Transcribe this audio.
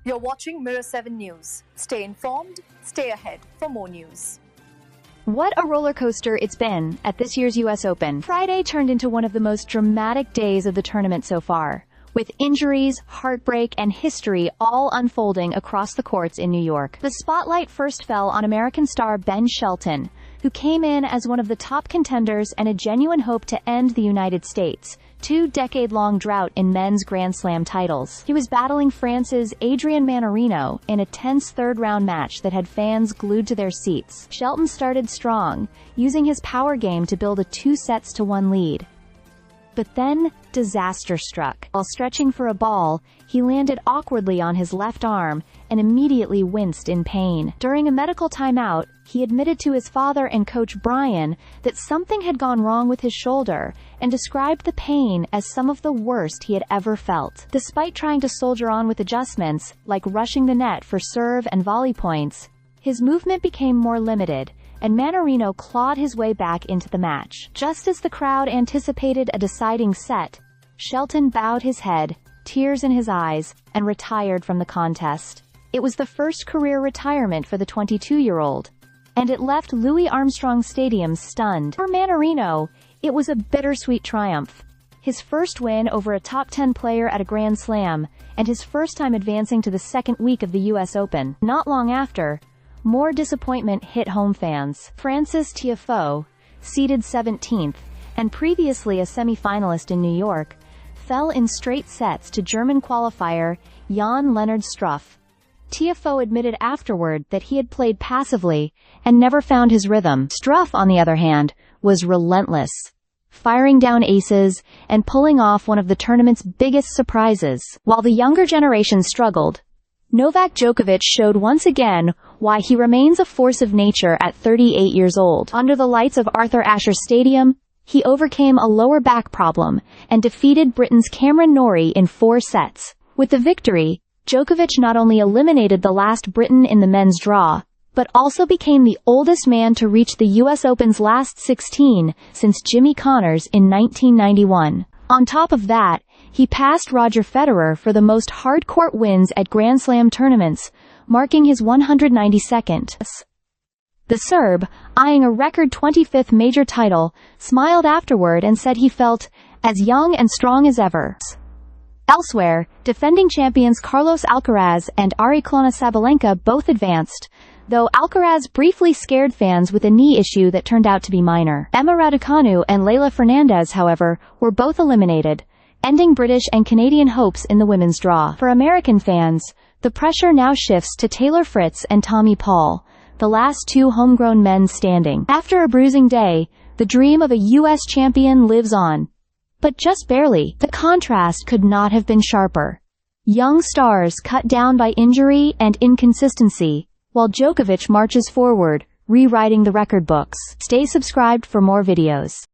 You're watching Mirror 7 News. Stay informed, stay ahead for more news. What a roller coaster it's been at this year's US Open. Friday turned into one of the most dramatic days of the tournament so far, with injuries, heartbreak, and history all unfolding across the courts in New York. The spotlight first fell on American star Ben Shelton, who came in as one of the top contenders and a genuine hope to end the United States' two-decade-long drought in men's Grand Slam titles. He was battling France's Adrian Mannarino in a tense third-round match that had fans glued to their seats. Shelton started strong, using his power game to build a 2-1 lead. But then, disaster struck. While stretching for a ball, he landed awkwardly on his left arm and immediately winced in pain. During a medical timeout, he admitted to his father and coach Braun that something had gone wrong with his shoulder and described the pain as some of the worst he had ever felt. Despite trying to soldier on with adjustments, like rushing the net for serve and volley points, his movement became more limited, and Mannarino clawed his way back into the match. Just as the crowd anticipated a deciding set, Shelton bowed his head, tears in his eyes, and retired from the contest. It was the first career retirement for the 22-year-old, and it left Louis Armstrong Stadium stunned. For Mannarino, it was a bittersweet triumph. His first win over a top 10 player at a Grand Slam, and his first time advancing to the second week of the US Open. Not long after, more disappointment hit home fans. France's Tiafoe, seeded 17th, and previously a semi-finalist in New York, fell in straight sets to German qualifier Jan-Lennard Struff. Tiafoe admitted afterward that he had played passively and never found his rhythm. Struff, on the other hand, was relentless, firing down aces and pulling off one of the tournament's biggest surprises. While the younger generation struggled, Novak Djokovic showed once again why he remains a force of nature at 38 years old. Under the lights of Arthur Ashe Stadium, he overcame a lower back problem and defeated Britain's Cameron Norrie in 4 sets. With the victory, Djokovic not only eliminated the last Briton in the men's draw, but also became the oldest man to reach the US Open's last 16 since Jimmy Connors in 1991. On top of that, he passed Roger Federer for the most hard-court wins at Grand Slam tournaments, marking his 192nd. The Serb, eyeing a record 25th major title, smiled afterward and said he felt as young and strong as ever. Elsewhere, defending champions Carlos Alcaraz and Ariklona Sabalenka both advanced, though Alcaraz briefly scared fans with a knee issue that turned out to be minor. Emma Raducanu and Leylah Fernandez, however, were both eliminated, ending British and Canadian hopes in the women's draw. For American fans, the pressure now shifts to Taylor Fritz and Tommy Paul, the last 2 homegrown men standing. After a bruising day, the dream of a U.S. champion lives on. But just barely. The contrast could not have been sharper. Young stars cut down by injury and inconsistency, while Djokovic marches forward, rewriting the record books. Stay subscribed for more videos.